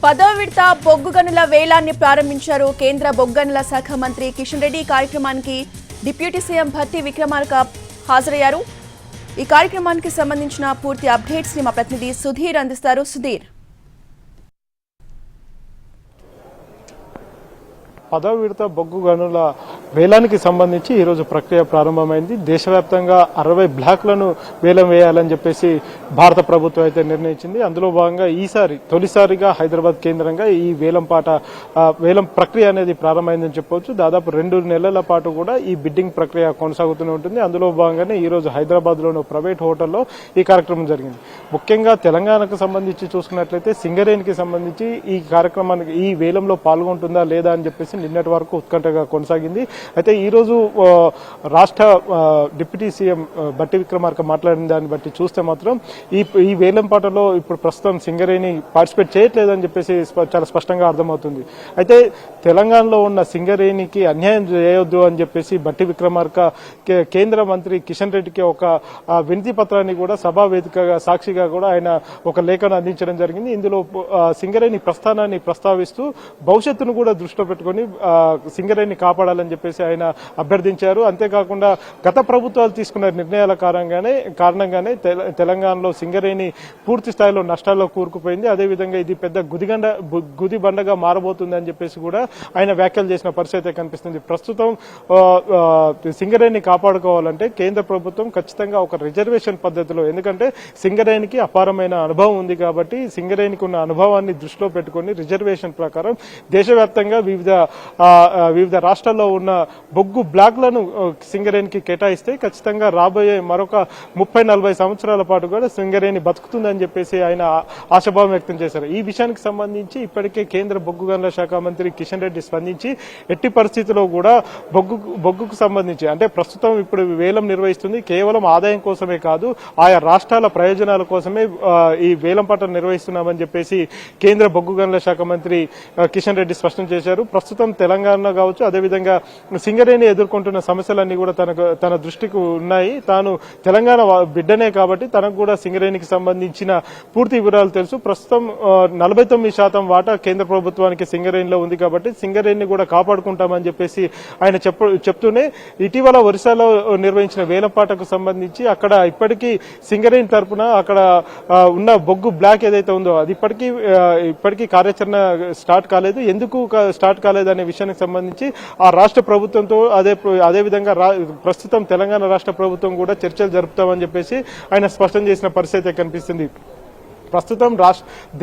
10వ విడత బొగ్గు గనుల వేలాన్ని ప్రారంభించారు కేంద్ర బొగ్గు గనుల శాఖ మంత్రి కిషన్ రెడ్డి. కార్యక్రమానికి డిప్యూటీ సీఎం భట్టి విక్రమార్క హాజరయ్యారు. ఈ కార్యక్రమానికి సంబంధించిన పూర్తి అప్డేట్స్ ని మా ప్రతినిధి సుధీర్ అందిస్తారు. సుధీర్, 10వ విడత బొగ్గు గనుల వేలానికి సంబంధించి ఈరోజు ప్రక్రియ ప్రారంభమైంది. దేశవ్యాప్తంగా 60 బ్లాక్లను వేలం వేయాలని చెప్పేసి భారత ప్రభుత్వం అయితే నిర్ణయించింది. అందులో భాగంగా తొలిసారిగా హైదరాబాద్ కేంద్రంగా ఈ వేలం ప్రక్రియ అనేది ప్రారంభమైందని చెప్పవచ్చు. దాదాపు 2 నెలల పాటు కూడా ఈ బిడ్డింగ్ ప్రక్రియ కొనసాగుతూనే ఉంటుంది. అందులో భాగంగానే ఈ రోజు హైదరాబాద్ లోని ప్రైవేట్ హోటల్లో ఈ కార్యక్రమం జరిగింది. ముఖ్యంగా తెలంగాణకు సంబంధించి చూసుకున్నట్లయితే సింగరేణికి సంబంధించి ఈ కార్యక్రమానికి ఈ వేలంలో పాల్గొంటుందా లేదా అని చెప్పేసి నిన్నటి వరకు ఉత్కంఠగా కొనసాగింది. అయితే ఈ రోజు రాష్ట్ర డిప్యూటీ సీఎం భట్టి విక్రమార్క మాట్లాడిన దాన్ని బట్టి చూస్తే మాత్రం ఈ వేలంపాటలో ఇప్పుడు ప్రస్తుతం సింగరేణి పార్టిసిపేట్ చేయట్లేదని చెప్పేసి చాలా స్పష్టంగా అర్థమవుతుంది. అయితే తెలంగాణలో ఉన్న సింగరేణికి అన్యాయం చేయొద్దు అని చెప్పేసి భట్టి విక్రమార్క కేంద్ర మంత్రి కిషన్ రెడ్డికి ఒక వినతి పత్రాన్ని కూడా సభా వేదికగా సాక్షిగా కూడా ఆయన ఒక లేఖను అందించడం జరిగింది. ఇందులో సింగరేణి ప్రస్థానాన్ని ప్రస్తావిస్తూ భవిష్యత్తును కూడా దృష్టిలో పెట్టుకుని సింగరేణిని కాపాడాలని చెప్పేసి ఆయన అభ్యర్థించారు. అంతేకాకుండా గత ప్రభుత్వాలు తీసుకున్న నిర్ణయాల కారణంగానే తెలంగాణలో సింగరేణి పూర్తి స్థాయిలో నష్టాల్లో కూరుకుపోయింది. అదేవిధంగా ఇది పెద్ద గుదిబండగా మారబోతుంది అని చెప్పేసి కూడా ఆయన వ్యాఖ్యలు చేసిన పరిస్థితి కనిపిస్తుంది. ప్రస్తుతం సింగరేణిని కాపాడుకోవాలంటే కేంద్ర ప్రభుత్వం ఖచ్చితంగా ఒక రిజర్వేషన్ పద్ధతిలో, ఎందుకంటే సింగరేణికి అపారమైన అనుభవం ఉంది కాబట్టి సింగరేణికి ఉన్న అనుభవాన్ని దృష్టిలో పెట్టుకుని రిజర్వేషన్ ప్రకారం దేశవ్యాప్తంగా వివిధ రాష్ట్రాల్లో ఉన్న బొగ్గు బ్లాక్లను సింగరేణికి కేటాయిస్తే ఖచ్చితంగా రాబోయే మరొక 30-40 సంవత్సరాల పాటు కూడా సింగరేణి బతుకుతుందని చెప్పేసి ఆయన ఆశాభావం వ్యక్తం చేశారు. ఈ విషయానికి సంబంధించి ఇప్పటికే కేంద్ర బొగ్గు గనుల శాఖ మంత్రి కిషన్ రెడ్డి స్పందించి ఎట్టి పరిస్థితుల్లో కూడా బొగ్గుకు సంబంధించి, అంటే ప్రస్తుతం ఇప్పుడు వేలం నిర్వహిస్తుంది కేవలం ఆదాయం కోసమే కాదు, ఆయా రాష్ట్రాల ప్రయోజనాల కోసమే ఈ వేలం పాట నిర్వహిస్తున్నామని చెప్పేసి కేంద్ర బొగ్గు గనుల శాఖ మంత్రి కిషన్ రెడ్డి స్పష్టం చేశారు. ప్రస్తుతం తెలంగాణ కావచ్చు, అదేవిధంగా సింగరేణి ఎదుర్కొంటున్న సమస్యలన్నీ కూడా తన దృష్టికి ఉన్నాయి. తాను తెలంగాణ బిడ్డనే కాబట్టి తనకు కూడా సింగరేణికి సంబంధించిన పూర్తి వివరాలు తెలుసు. ప్రస్తుతం 49% వాటా కేంద్ర ప్రభుత్వానికి సింగరేణిలో ఉంది కాబట్టి సింగరేణిని కూడా కాపాడుకుంటామని చెప్పేసి ఆయన చెప్తూనే ఇటీవల ఒరిస్సాలో నిర్వహించిన వేలంపాటకు సంబంధించి అక్కడ ఇప్పటికీ సింగరేణి తరఫున అక్కడ ఉన్న బొగ్గు బ్లాక్ ఏదైతే ఉందో అది ఇప్పటికీ కార్యాచరణ స్టార్ట్ కాలేదు. ఎందుకు స్టార్ట్ కాలేదు అనే విషయానికి సంబంధించి ఆ రాష్ట్ర ప్రభుత్వంతో అదేవిధంగా ప్రస్తుతం తెలంగాణ రాష్ట్ర ప్రభుత్వం కూడా చర్చలు జరుపుతామని చెప్పేసి ఆయన స్పష్టం చేసిన పరిస్థితి కనిపిస్తుంది. ప్రస్తుతం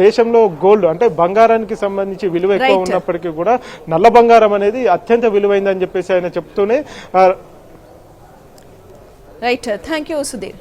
దేశంలో గోల్డ్ అంటే బంగారానికి సంబంధించి విలువ ఎక్కువ ఉన్నప్పటికీ కూడా నల్ల బంగారం అనేది అత్యంత విలువైందని చెప్పేసి ఆయన చెప్తూనే రైట్. Thank you Sudheer.